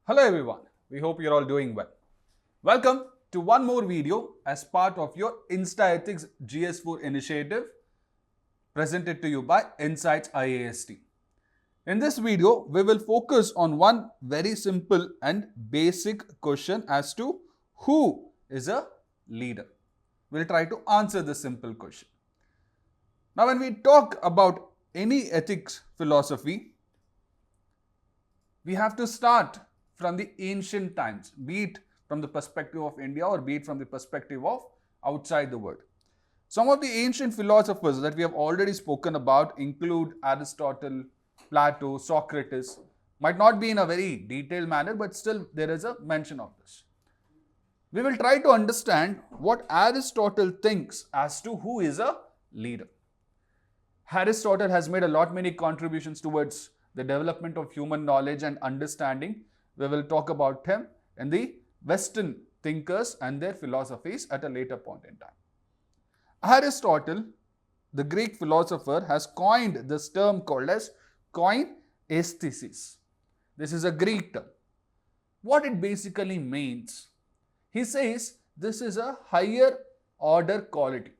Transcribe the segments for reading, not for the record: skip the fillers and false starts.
Hello everyone, we hope you're all doing well. Welcome to one more video as part of your InstaEthics GS4 initiative presented to you by Insights IAST. In this video, we will focus on one very simple and basic question as to who is a leader. We'll try to answer this simple question. Now, when we talk about any ethics philosophy, we have to start from the ancient times, be it from the perspective of India or be it from the perspective of outside the world. Some of the ancient philosophers that we have already spoken about include Aristotle, Plato, Socrates. Might not be in a very detailed manner, but still there is a mention of this. We will try to understand what Aristotle thinks as to who is a leader. Aristotle has made many contributions towards the development of human knowledge and understanding. We will talk about him and the Western thinkers and their philosophies at a later point in time. Aristotle, the Greek philosopher, has coined this term called as aesthesis. This is a Greek term. What it basically means, he says this is a higher order quality.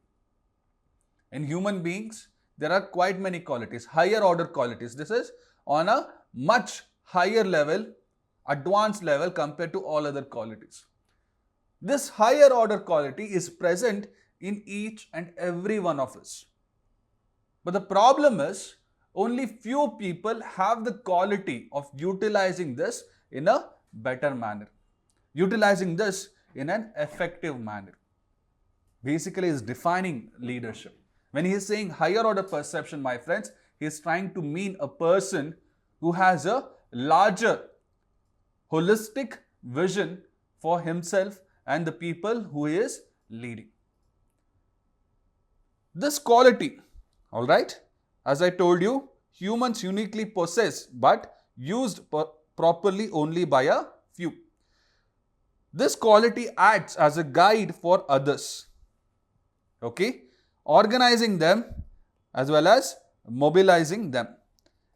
In human beings, there are quite many qualities, higher order qualities. This is on a much higher level, advanced level compared to all other qualities. This higher order quality is present in each and every one of us. But the problem is, only few people have the quality of utilizing this in a better manner, utilizing this in an effective manner. Basically, is defining leadership. When he is saying higher order perception, my friends, he is trying to mean a person who has a larger holistic vision for himself and the people who he is leading. This quality, all right, as I told you, humans uniquely possess but used properly only by a few. This quality acts as a guide for others, okay, organizing them as well as mobilizing them.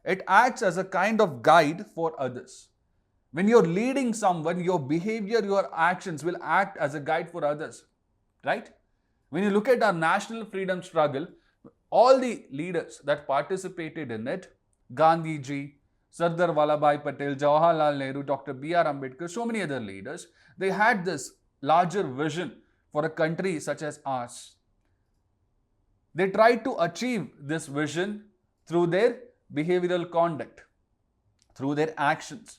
It acts as a kind of guide for others. When you're leading someone, your behavior, your actions will act as a guide for others, right? When you look at our national freedom struggle, all the leaders that participated in it, Gandhiji, Sardar Vallabhbhai Patel, Jawaharlal Nehru, Dr. B.R. Ambedkar, so many other leaders, they had this larger vision for a country such as ours. They tried to achieve this vision through their behavioral conduct, through their actions.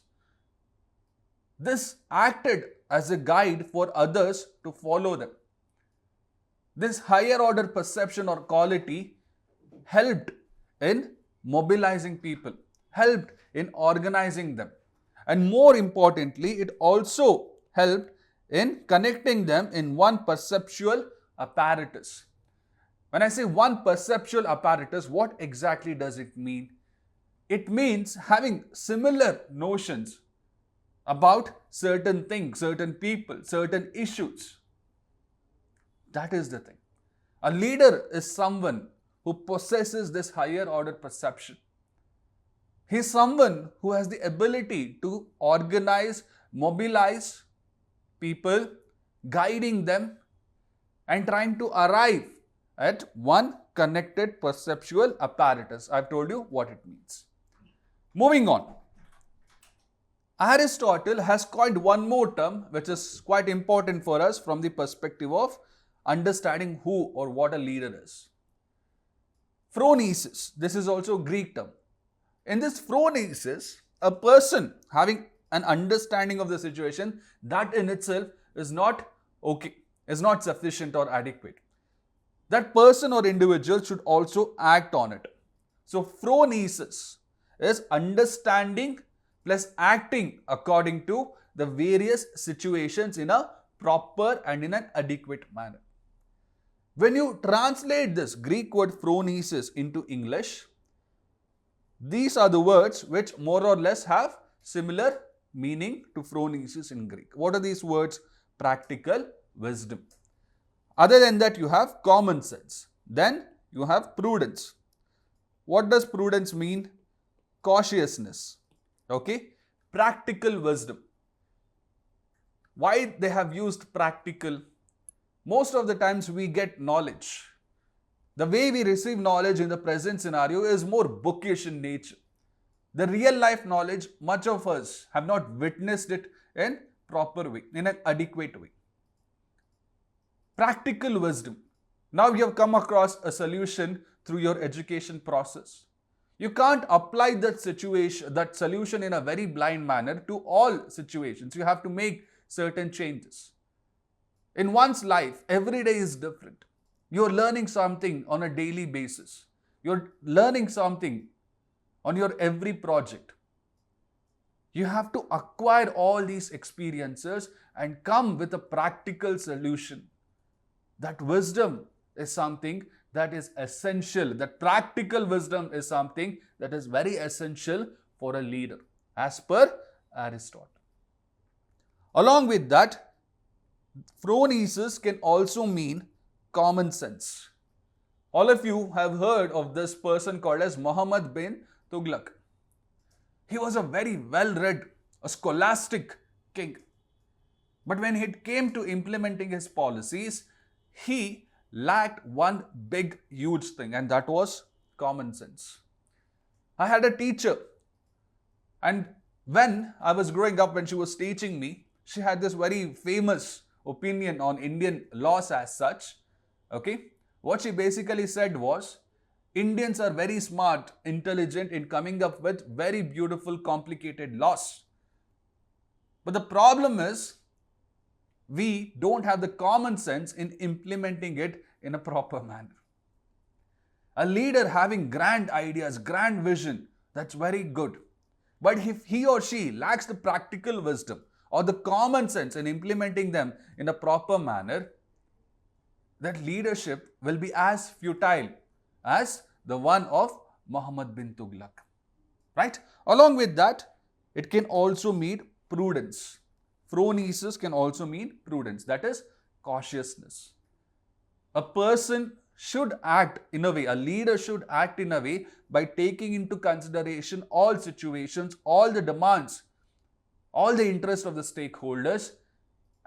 This acted as a guide for others to follow them. This higher order perception or quality helped in mobilizing people, helped in organizing them, and more importantly, it also helped in connecting them in one perceptual apparatus. When I say one perceptual apparatus, what exactly does it mean? It means having similar notions about certain things, certain people, certain issues. That is the thing. A leader is someone who possesses this higher order perception. He is someone who has the ability to organize, mobilize people, guiding them and trying to arrive at one connected perceptual apparatus. I've told you what it means. Moving on. Aristotle has coined one more term which is quite important for us from the perspective of understanding who or what a leader is. Phronesis. This is also a Greek term. In this phronesis, a person having an understanding of the situation, that in itself is not okay, is not sufficient or adequate. That person or individual should also act on it. So, phronesis is understanding plus acting according to the various situations in a proper and in an adequate manner. When you translate this Greek word phronesis into English, these are the words which more or less have similar meaning to phronesis in Greek. What are these words? Practical wisdom. Other than that, you have common sense. Then you have prudence. What does prudence mean? Cautiousness. Okay? Practical wisdom. Why they have used practical? Most of the times we get knowledge. The way we receive knowledge in the present scenario is more bookish in nature. The real life knowledge, much of us have not witnessed it in proper way, in an adequate way. Practical wisdom. Now you have come across a solution through your education process. You can't apply that solution in a very blind manner to all situations. You have to make certain changes. In one's life, every day is different. You're learning something on a daily basis. You're learning something on your every project. You have to acquire all these experiences and come with a practical solution. That wisdom is something that is essential. That practical wisdom is something that is very essential for a leader, as per Aristotle. Along with that, Phronesis can also mean common sense. All of you have heard of this person called as Muhammad bin Tughlaq. He was a very well-read, a scholastic king. But when it came to implementing his policies, he lacked one big, huge thing, and that was common sense. I had a teacher, and when I was growing up, when she was teaching me, she had this very famous opinion on Indian laws as such. Okay, what she basically said was, Indians are very smart, intelligent in coming up with very beautiful, complicated laws. But the problem is, we don't have the common sense in implementing it in a proper manner. A leader having grand ideas, grand vision, that's very good. But if he or she lacks the practical wisdom or the common sense in implementing them in a proper manner, that leadership will be as futile as the one of Muhammad bin Tughlaq. Right? Along with that, it can also mean prudence. Phronesis can also mean prudence, that is cautiousness. A person should act in a way, a leader should act in a way by taking into consideration all situations, all the demands, all the interests of the stakeholders,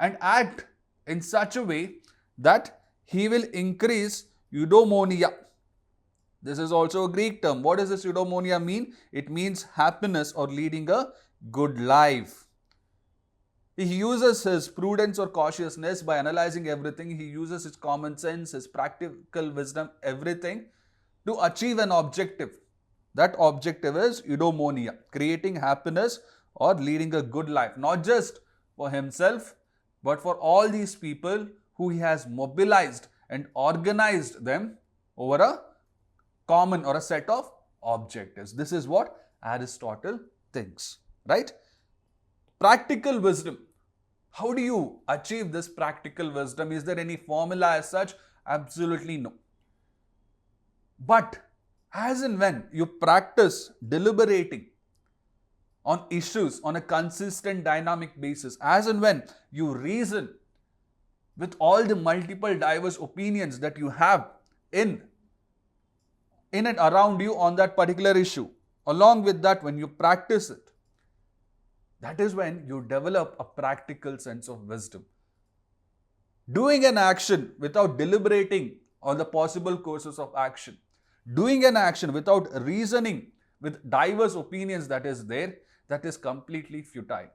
and act in such a way that he will increase eudaimonia. This is also a Greek term. What does this eudaimonia mean? It means happiness or leading a good life. He uses his prudence or cautiousness by analyzing everything. He uses his common sense, his practical wisdom, everything to achieve an objective. That objective is eudaimonia, creating happiness or leading a good life, not just for himself, but for all these people who he has mobilized and organized them over a common or a set of objectives. This is what Aristotle thinks, right? Practical wisdom. How do you achieve this practical wisdom? Is there any formula as such? Absolutely no. But as and when you practice deliberating on issues on a consistent dynamic basis, as and when you reason with all the multiple diverse opinions that you have in and around you on that particular issue, along with that, when you practice it, that is when you develop a practical sense of wisdom. Doing an action without deliberating on the possible courses of action, doing an action without reasoning with diverse opinions that is there, that is completely futile.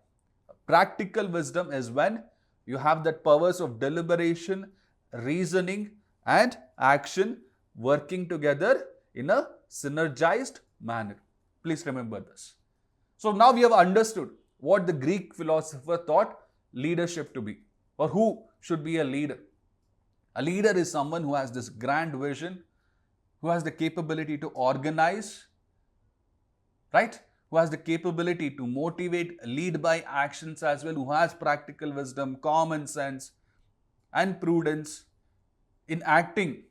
Practical wisdom is when you have that powers of deliberation, reasoning and action working together in a synergized manner. Please remember this. So now we have understood what the Greek philosopher thought leadership to be, or who should be a leader. A leader is someone who has this grand vision, who has the capability to organize, right? Who has the capability to motivate, lead by actions as well, who has practical wisdom, common sense and prudence in acting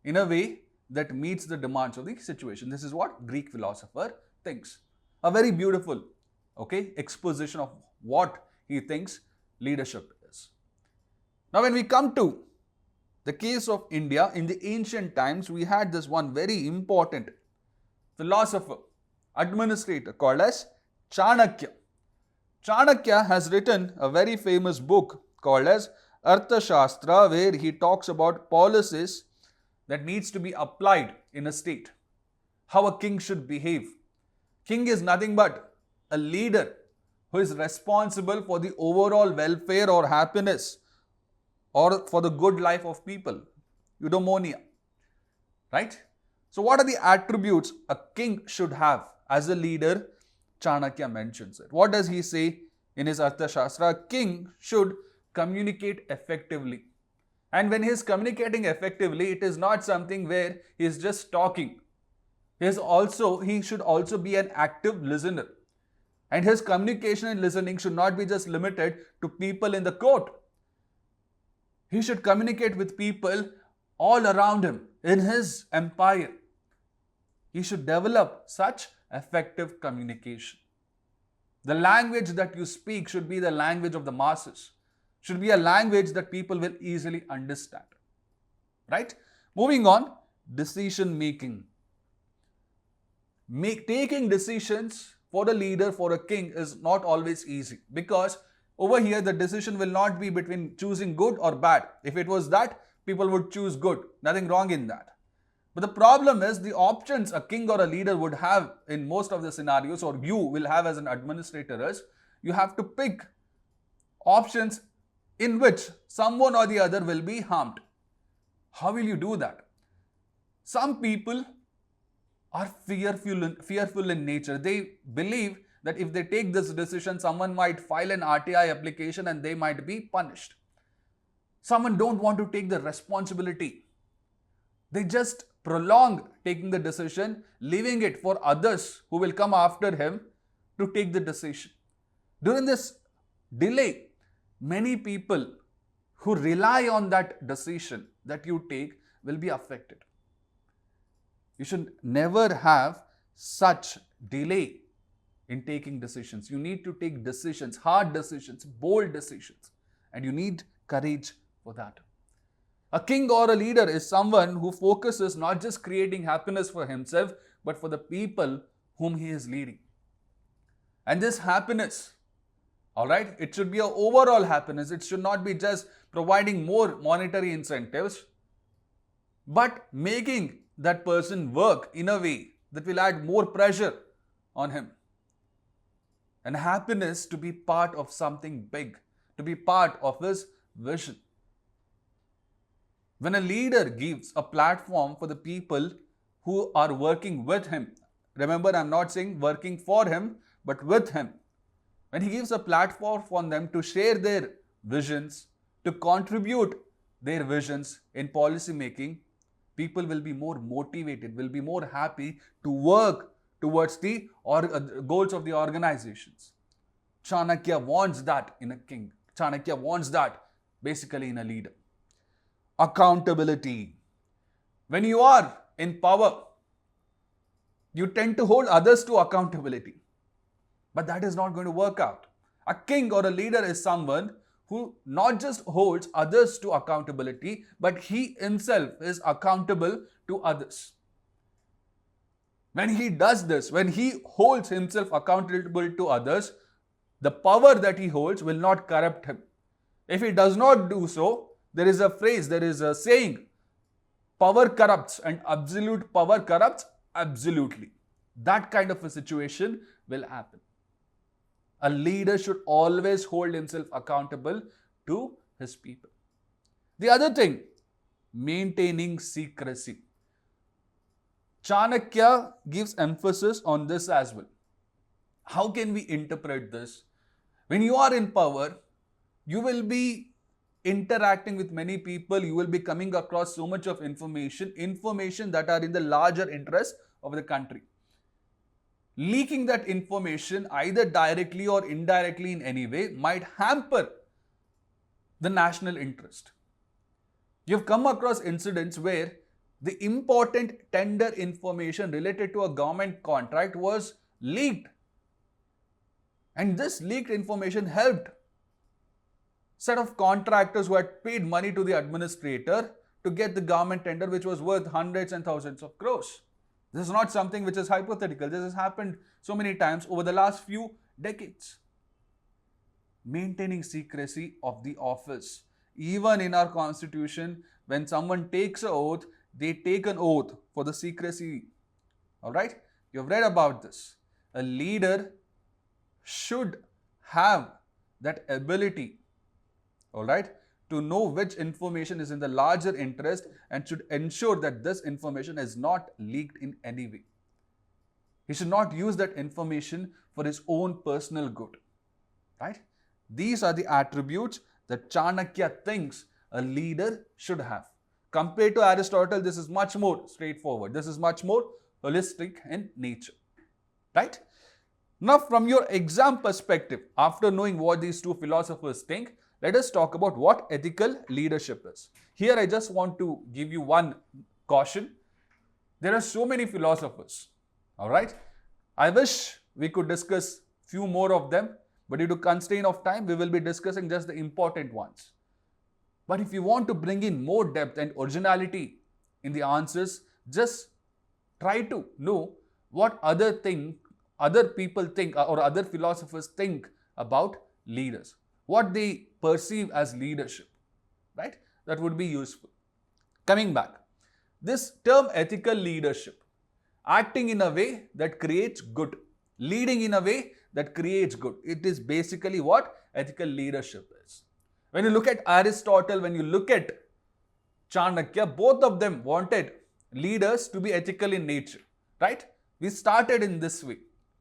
in a way that meets the demands of the situation. This is what Greek philosopher thinks. A very beautiful, exposition of what he thinks leadership is. Now when we come to the case of India, in the ancient times, we had this one very important philosopher, administrator called as Chanakya. Chanakya has written a very famous book called as Arthashastra, where he talks about policies that needs to be applied in a state, how a king should behave. King is nothing but a leader who is responsible for the overall welfare or happiness or for the good life of people. Eudaimonia. Right? So what are the attributes a king should have as a leader? Chanakya mentions it. What does he say in his Arthashastra? A king should communicate effectively. And when he is communicating effectively, it is not something where he is just talking. He should also be an active listener. And his communication and listening should not be just limited to people in the court. He should communicate with people all around him in his empire. He should develop such effective communication. The language that you speak should be the language of the masses. Should be a language that people will easily understand. Right? Moving on, decision making. Taking decisions for a leader, for a king is not always easy, because over here the decision will not be between choosing good or bad. If it was that, people would choose good. Nothing wrong in that. But the problem is the options a king or a leader would have in most of the scenarios, or you will have as an administrator, is you have to pick options in which someone or the other will be harmed. How will you do that? Some people are fearful in nature. They believe that if they take this decision, someone might file an RTI application and they might be punished. Someone don't want to take the responsibility. They just prolong taking the decision, leaving it for others who will come after him to take the decision. During this delay, many people who rely on that decision that you take will be affected. You should never have such delay in taking decisions. You need to take decisions, hard decisions, bold decisions, and you need courage for that. A king or a leader is someone who focuses not just creating happiness for himself, but for the people whom he is leading. And this happiness, alright, it should be an overall happiness. It should not be just providing more monetary incentives, but making that person work in a way that will add more pressure on him. And happiness to be part of something big, to be part of his vision. When a leader gives a platform for the people who are working with him, remember, I'm not saying working for him, but with him. When he gives a platform for them to share their visions, to contribute their visions in policy making, people will be more motivated, will be more happy to work towards the goals of the organizations. Chanakya wants that in a king. Chanakya wants that basically in a leader. Accountability. When you are in power, you tend to hold others to accountability. But that is not going to work out. A king or a leader is someone who not just holds others to accountability, but he himself is accountable to others. When he does this, when he holds himself accountable to others, the power that he holds will not corrupt him. If he does not do so, there is a phrase, there is a saying, power corrupts and absolute power corrupts absolutely. That kind of a situation will happen. A leader should always hold himself accountable to his people. The other thing, maintaining secrecy. Chanakya gives emphasis on this as well. How can we interpret this? When you are in power, you will be interacting with many people, you will be coming across so much of information that are in the larger interest of the country. Leaking that information either directly or indirectly in any way might hamper the national interest. You've come across incidents where the important tender information related to a government contract was leaked. And this leaked information helped set of contractors who had paid money to the administrator to get the government tender, which was worth hundreds and thousands of crores. This is not something which is hypothetical. This has happened so many times over the last few decades. maintaining secrecy of the office. Even in our constitution, when someone takes an oath, they take an oath for the secrecy. Alright? You've read about this. A leader should have that ability, alright, to know which information is in the larger interest and should ensure that this information is not leaked in any way. He should not use that information for his own personal good. Right? These are the attributes that Chanakya thinks a leader should have. Compared to Aristotle, this is much more straightforward. This is much more holistic in nature. Right? Now, from your exam perspective, after knowing what these two philosophers think, let us talk about what ethical leadership is. Here, I just want to give you one caution. There are so many philosophers. Alright? I wish we could discuss few more of them, but due to constraint of time, we will be discussing just the important ones. But if you want to bring in more depth and originality in the answers, just try to know what other people think or other philosophers think about leaders, what they perceive as leadership, right? That would be useful. Coming back, this term ethical leadership, acting in a way that creates good, leading in a way that creates good. It is basically what ethical leadership is. When you look at Aristotle, when you look at Chanakya, both of them wanted leaders to be ethical in nature, right? We started in this way.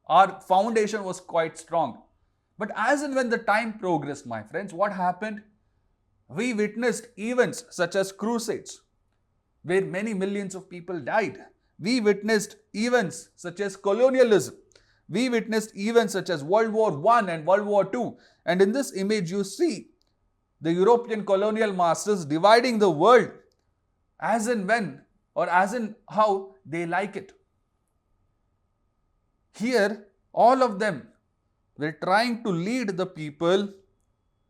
Our foundation was quite strong. But as and when the time progressed, my friends, what happened? We witnessed events such as crusades, where many millions of people died. We witnessed events such as colonialism. We witnessed events such as World War I and World War II. And in this image, you see the European colonial masters dividing the world as and when or as in how they like it. Here, all of them were trying to lead the people,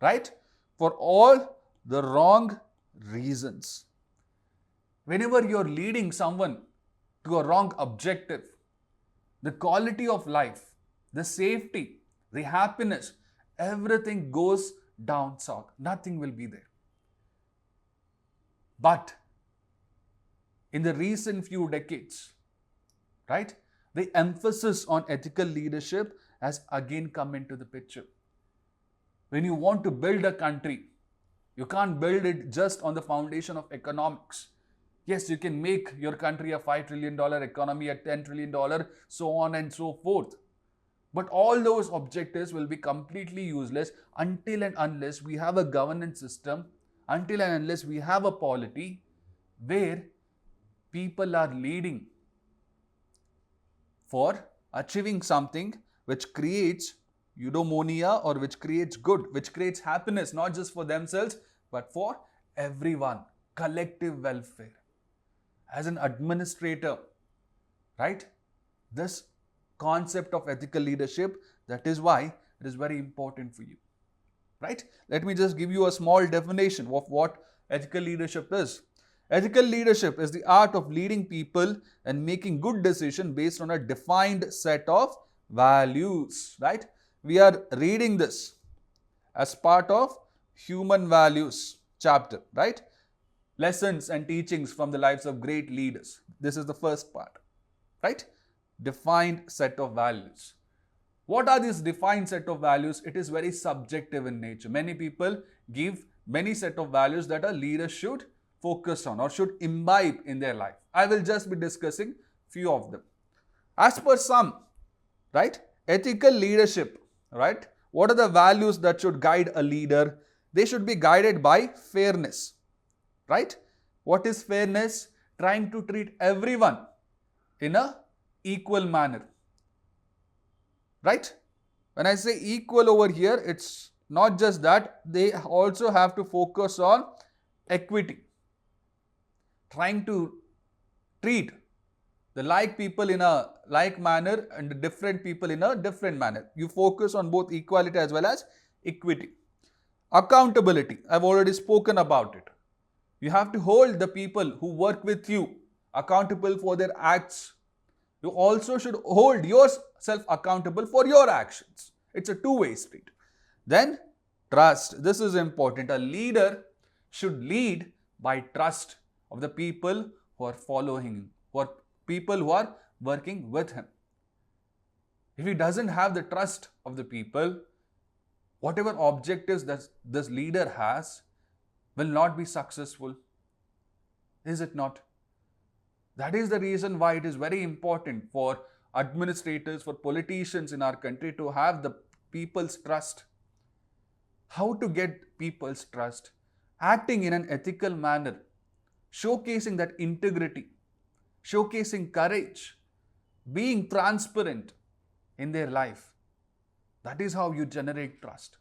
right, for all the wrong reasons. Whenever you're leading someone to a wrong objective, the quality of life, the safety, the happiness, everything goes down south. Nothing will be there. But in the recent few decades, right, the emphasis on ethical leadership has again come into the picture. When you want to build a country, you can't build it just on the foundation of economics. Yes, you can make your country a $5 trillion economy, a $10 trillion, so on and so forth. But all those objectives will be completely useless until and unless we have a governance system, until and unless we have a polity where people are leading for achieving something which creates eudaimonia or which creates good, which creates happiness, not just for themselves, but for everyone, collective welfare. As an administrator, right, this concept of ethical leadership, that is why it is very important for you, right? Let me just give you a small definition of what ethical leadership is. Ethical leadership is the art of leading people and making good decisions based on a defined set of values, right? We are reading this as part of human values chapter, right? Lessons and teachings from the lives of great leaders. This is the first part, right? Defined set of values. What are these defined set of values? It is very subjective in nature. Many people give many set of values that a leader should focus on or should imbibe in their life. I will just be discussing few of them. As per some, right, ethical leadership, right, what are the values that should guide a leader? They should be guided by fairness, right? What is fairness? Trying to treat everyone in a equal manner, right? When I say equal over here, it's not just that, they also have to focus on equity. Trying to treat the like people in a like manner and the different people in a different manner. You focus on both equality as well as equity. Accountability, I've already spoken about it. You have to hold the people who work with you accountable for their acts. You also should hold yourself accountable for your actions. It's a two-way street. Then Trust. This is important. A leader should lead by trust of the people who are following him, or people who are working with him. If he doesn't have the trust of the people, whatever objectives that this leader has will not be successful. Is it not? That is the reason why it is very important for administrators, for politicians in our country to have the people's trust. How to get people's trust? Acting in an ethical manner, showcasing that integrity, showcasing courage, being transparent in their life. That is how you generate trust.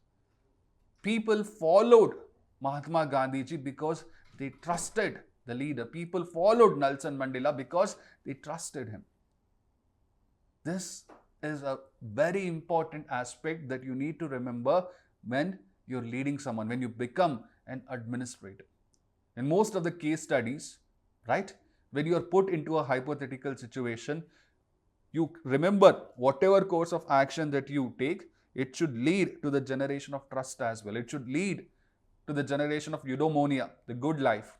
People followed Mahatma Gandhi ji because they trusted the leader. People followed Nelson Mandela because they trusted him. This is a very important aspect that you need to remember when you're leading someone, when you become an administrator. In most of the case studies, right, when you are put into a hypothetical situation, you remember whatever course of action that you take, it should lead to the generation of trust as well. It should lead to the generation of eudaimonia, the good life,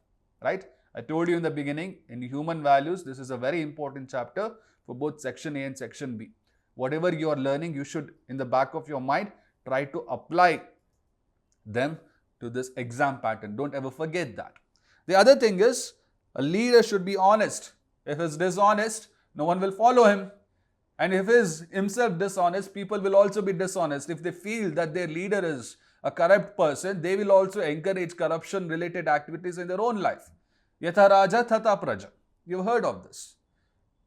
right? I told you in the beginning, in human values, this is a very important chapter for both section A and section B. Whatever you are learning, you should, in the back of your mind, try to apply them to this exam pattern. Don't ever forget that. The other thing is, a leader should be honest. If he is dishonest, no one will follow him. And if he is himself dishonest, people will also be dishonest. If they feel that their leader is a corrupt person, they will also encourage corruption-related activities in their own life. Yatha Raja Tata Praja. You've heard of this.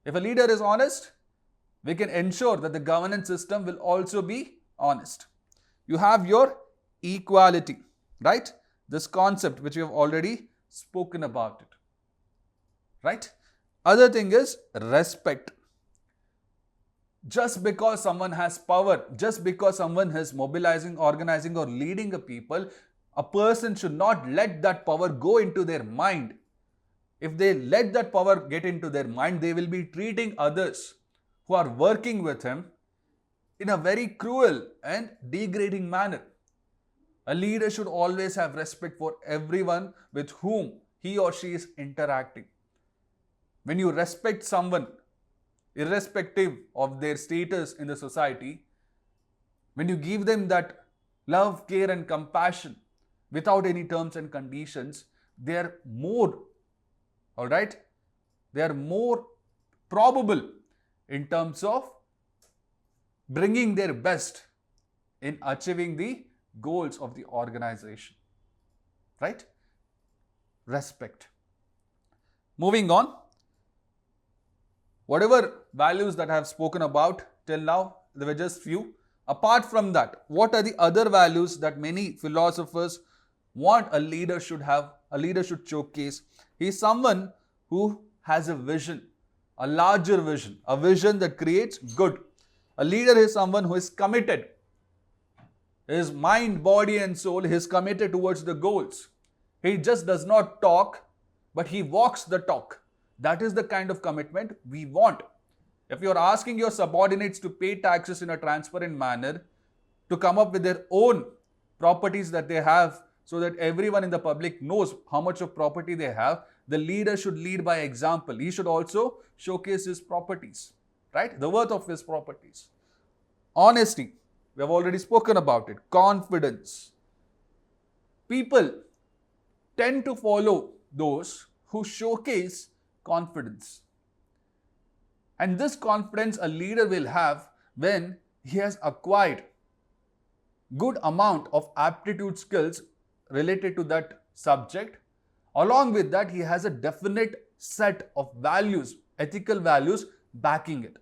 If a leader is honest, we can ensure that the governance system will also be honest. You have your equality, right? This concept which we have already spoken about it, right? Other thing is respect. Just because someone has power, just because someone is mobilizing, organizing or leading a people, a person should not let that power go into their mind. If they let that power get into their mind, they will be treating others who are working with him in a very cruel and degrading manner. A leader should always have respect for everyone with whom he or she is interacting. When you respect someone, irrespective of their status in the society, when you give them that love, care and compassion without any terms and conditions, they are more, all right, they are more probable in terms of bringing their best in achieving the goals of the organization, right? Respect. Moving on, whatever values that I have spoken about till now, there were just few. Apart from that, what are the other values that many philosophers want a leader should have, a leader should showcase? He is someone who has a vision, a larger vision, a vision that creates good. A leader is someone who is committed. His mind, body and soul is committed towards the goals. He just does not talk, but he walks the talk. That is the kind of commitment we want. If you are asking your subordinates to pay taxes in a transparent manner, to come up with their own properties that they have so that everyone in the public knows how much of property they have, the leader should lead by example. He should also showcase his properties, right? The worth of his properties. Honesty. We have already spoken about it. Confidence. People tend to follow those who showcase confidence. And this confidence a leader will have when he has acquired good amount of aptitude skills related to that subject. Along with that, he has a definite set of values, ethical values backing it.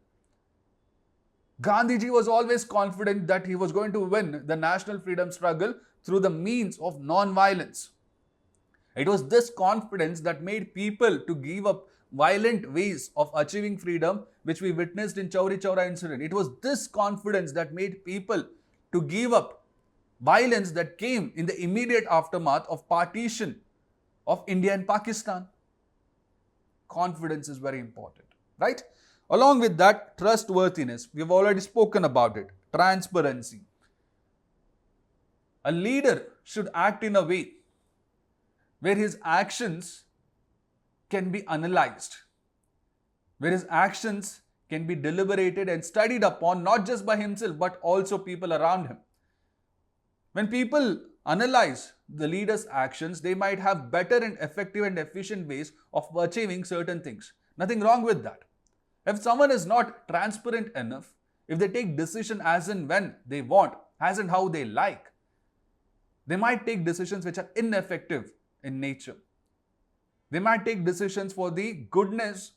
Gandhiji was always confident that he was going to win the national freedom struggle through the means of non-violence. It was this confidence that made people to give up violent ways of achieving freedom, which we witnessed in Chauri Chaura incident. It was this confidence that made people to give up violence that came in the immediate aftermath of partition of India and Pakistan. Confidence is very important, right? Along with that, trustworthiness. We have already spoken about it. Transparency. A leader should act in a way where his actions can be analyzed, where his actions can be deliberated and studied upon not just by himself but also people around him. When people analyze the leader's actions, they might have better and effective and efficient ways of achieving certain things. Nothing wrong with that. If someone is not transparent enough, if they take decision as and when they want, as and how they like, they might take decisions which are ineffective in nature. They might take decisions for the goodness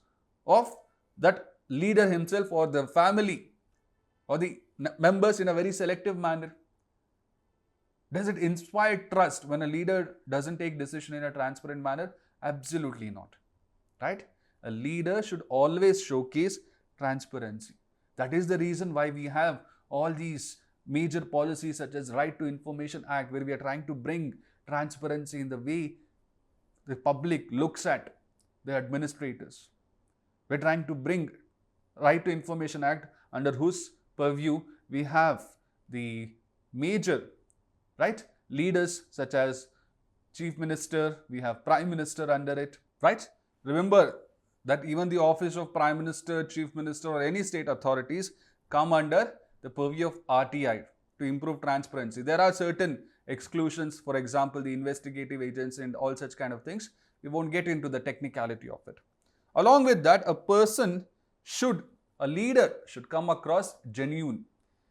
of that leader himself or the family or the members in a very selective manner. Does it inspire trust when a leader doesn't take decision in a transparent manner? Absolutely not. Right? A leader should always showcase transparency. That is the reason why we have all these major policies such as Right to Information Act, where we are trying to bring transparency in the way the public looks at the administrators. We're trying to bring Right to Information Act under whose purview we have the major leaders such as Chief Minister, we have Prime Minister under it, right? Remember that even the office of Prime Minister, Chief Minister or any state authorities come under the purview of RTI to improve transparency. There are certain exclusions, for example, the investigative agents and all such kind of things. We won't get into the technicality of it. Along with that, a leader should come across genuine.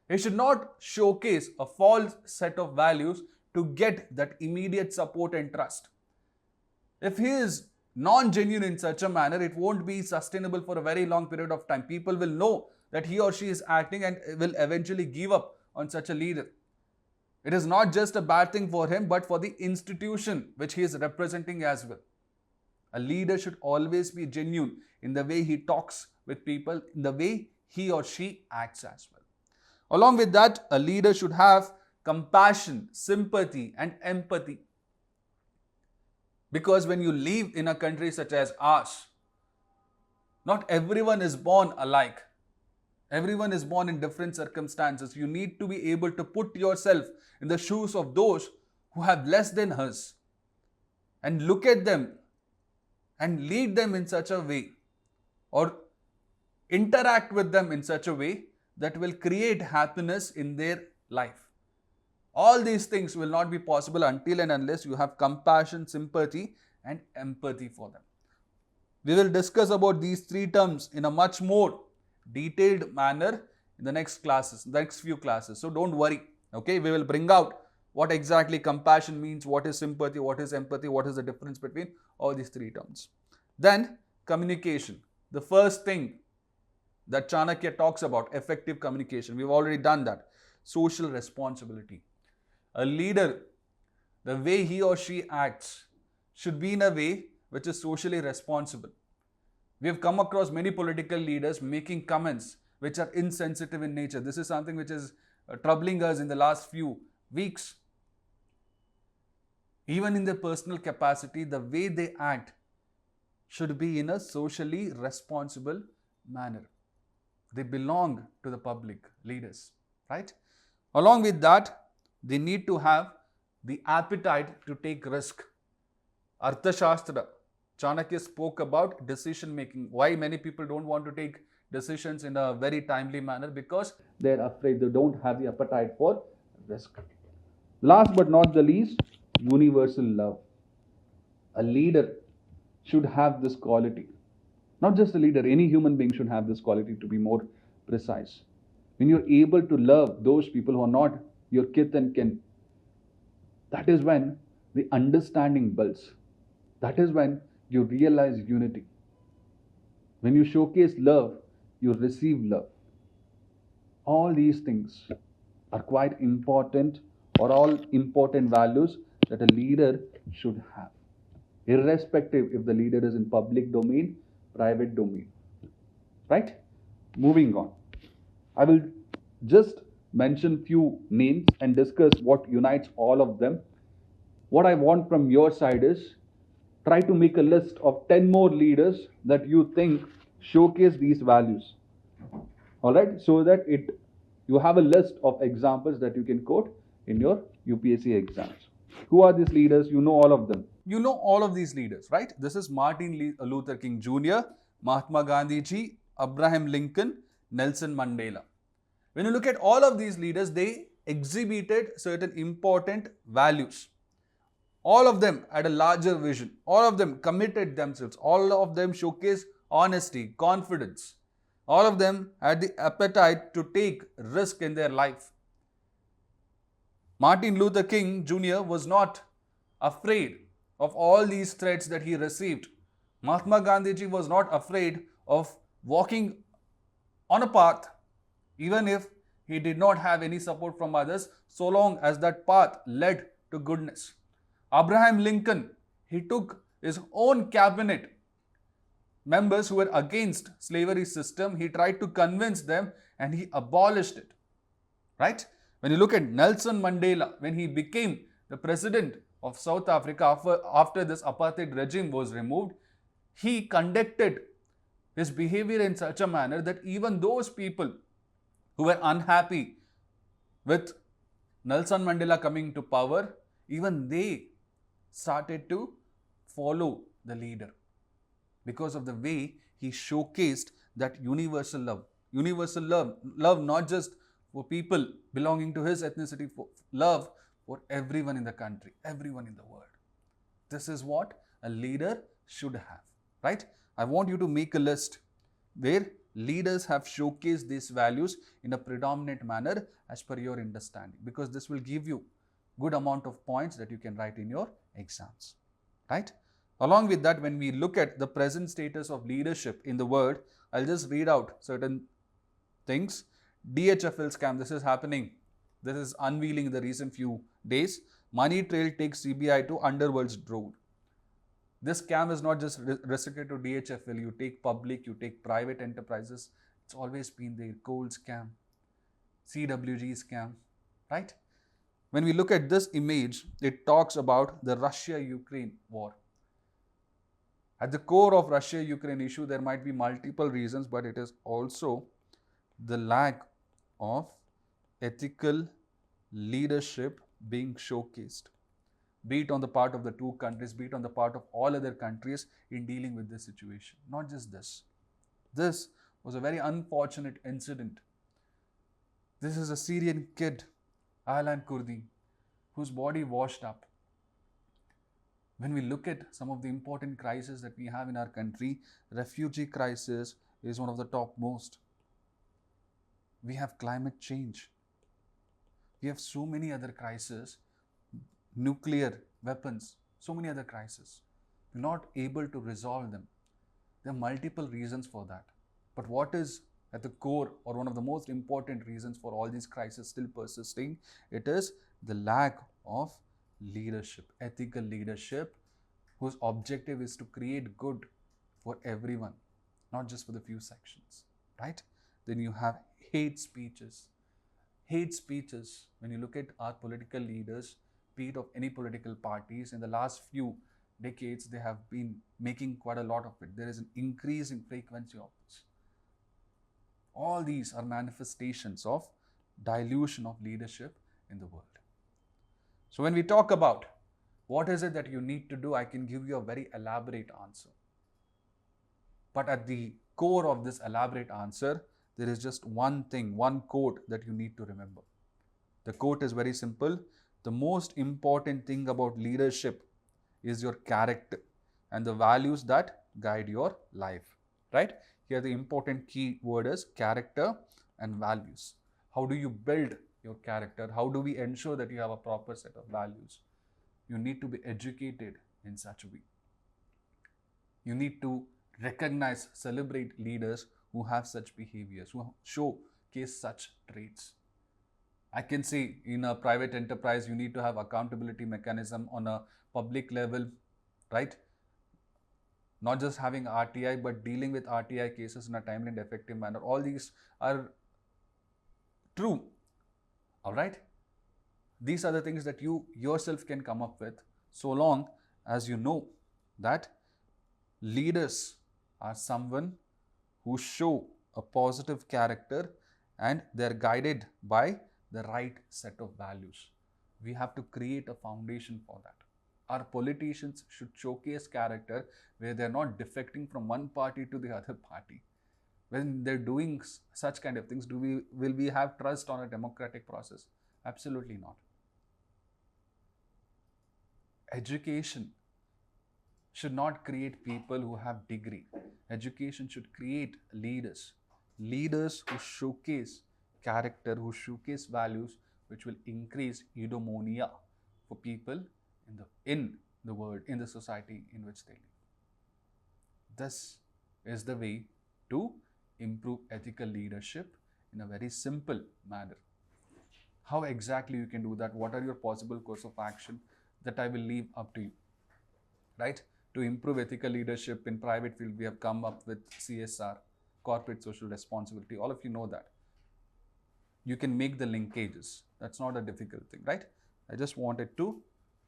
He should not showcase a false set of values to get that immediate support and trust. If he is non-genuine in such a manner, it won't be sustainable for a very long period of time. People will know that he or she is acting and will eventually give up on such a leader. It is not just a bad thing for him, but for the institution which he is representing as well. A leader should always be genuine in the way he talks with people, in the way he or she acts as well. Along with that, a leader should have compassion, sympathy, and empathy. Because when you live in a country such as ours, not everyone is born alike. Everyone is born in different circumstances. You need to be able to put yourself in the shoes of those who have less than us and look at them and lead them in such a way or interact with them in such a way that will create happiness in their life. All these things will not be possible until and unless you have compassion, sympathy, and empathy for them. We will discuss about these three terms in a much more detailed manner in the next few classes. So don't worry. Okay, we will bring out what exactly compassion means, what is sympathy, what is empathy, what is the difference between all these three terms. Then communication. The first thing that Chanakya talks about, effective communication. We've already done that. Social responsibility. A leader, the way he or she acts should be in a way which is socially responsible. We have come across many political leaders making comments which are insensitive in nature. This is something which is troubling us in the last few weeks. Even in their personal capacity, the way they act should be in a socially responsible manner. They belong to the public, leaders, right? Along with that, they need to have the appetite to take risk. Arthashastra, Chanakya spoke about decision making. Why many people don't want to take decisions in a very timely manner? Because they're afraid, they don't have the appetite for risk. Last but not the least, universal love. A leader should have this quality. Not just a leader, any human being should have this quality, to be more precise. When you're able to love those people who are not your kith and kin, that is when the understanding builds. That is when you realize unity. When you showcase love, you receive love. All these things are quite important, or all important values that a leader should have, irrespective if the leader is in public domain, private domain. Right? Moving on. I will just mention few names and discuss what unites all of them. What I want from your side is try to make a list of 10 more leaders that you think showcase these values. All right, so that you have a list of examples that you can quote in your UPSC exams. Who are these leaders? You know all of them. You know all of these leaders, right? This is Martin Luther King Jr., Mahatma Gandhi ji, Abraham Lincoln, Nelson Mandela. When you look at all of these leaders, they exhibited certain important values. All of them had a larger vision. All of them committed themselves. All of them showcased honesty, confidence. All of them had the appetite to take risk in their life. Martin Luther King Jr. was not afraid of all these threats that he received. Mahatma Gandhi was not afraid of walking on a path, even if he did not have any support from others, so long as that path led to goodness. Abraham Lincoln, he took his own cabinet members who were against slavery system, he tried to convince them and he abolished it. Right? When you look at Nelson Mandela, when he became the president of South Africa after this apartheid regime was removed, he conducted his behavior in such a manner that even those people who were unhappy with Nelson Mandela coming to power, even they started to follow the leader because of the way he showcased that universal love. Universal love not just for people belonging to his ethnicity, love for everyone in the country, everyone in the world. This is what a leader should have, right? I want you to make a list where leaders have showcased these values in a predominant manner as per your understanding, because this will give you good amount of points that you can write in your exams, right? Along with that, when we look at the present status of leadership in the world, I'll just read out certain things. DHFL scam, this is happening. This is unveiling in the recent few days. Money trail takes CBI to underworld's drone. This scam is not just restricted to DHFL. You take public, you take private enterprises. It's always been there. Gold scam, CWG scam, right? When we look at this image, it talks about the Russia-Ukraine war. At the core of Russia-Ukraine issue, there might be multiple reasons, but it is also the lack of ethical leadership being showcased, be it on the part of the two countries, be it on the part of all other countries in dealing with this situation. Not just this. This was a very unfortunate incident. This is a Syrian kid, Aylan Kurdi, whose body washed up. When we look at some of the important crises that we have in our country, refugee crisis is one of the topmost. We have climate change. We have so many other crises, nuclear weapons, so many other crises. We're not able to resolve them. There are multiple reasons for that. But what is at the core, or one of the most important reasons for all these crises still persisting, it is the lack of leadership, ethical leadership, whose objective is to create good for everyone, not just for the few sections, right? Then you have hate speeches. Hate speeches, when you look at our political leaders, be it of any political parties, in the last few decades, they have been making quite a lot of it. There is an increasing frequency of this. All these are manifestations of dilution of leadership in the world. So when we talk about what is it that you need to do, I can give you a very elaborate answer. But at the core of this elaborate answer, there is just one thing, one quote that you need to remember. The quote is very simple. The most important thing about leadership is your character and the values that guide your life, right? Here the important key word is character and values. How do you build your character? How do we ensure that you have a proper set of values? You need to be educated in such a way. You need to recognize, celebrate leaders who have such behaviors, who showcase such traits. I can say in a private enterprise, you need to have accountability mechanism on a public level, right? Not just having RTI, but dealing with RTI cases in a timely and effective manner. All these are true, all right? These are the things that you yourself can come up with, so long as you know that leaders are someone who show a positive character and they're guided by the right set of values. We have to create a foundation for that. Our politicians should showcase character where they're not defecting from one party to the other party. When they're doing such kind of things, will we have trust on a democratic process? Absolutely not. Education should not create people who have degree. Education should create leaders. Leaders who showcase character, who showcase values, which will increase eudaimonia for people in the world, in the society in which they live. This is the way to improve ethical leadership in a very simple manner. How exactly you can do that? What are your possible course of action? That I will leave up to you. Right? To improve ethical leadership in private field, we have come up with CSR, corporate social responsibility. All of you know that. You can make the linkages. That's not a difficult thing, right? I just wanted to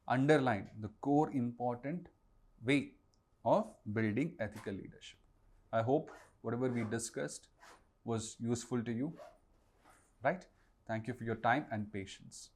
underline the core important way of building ethical leadership. I hope whatever we discussed was useful to you, right? Thank you for your time and patience.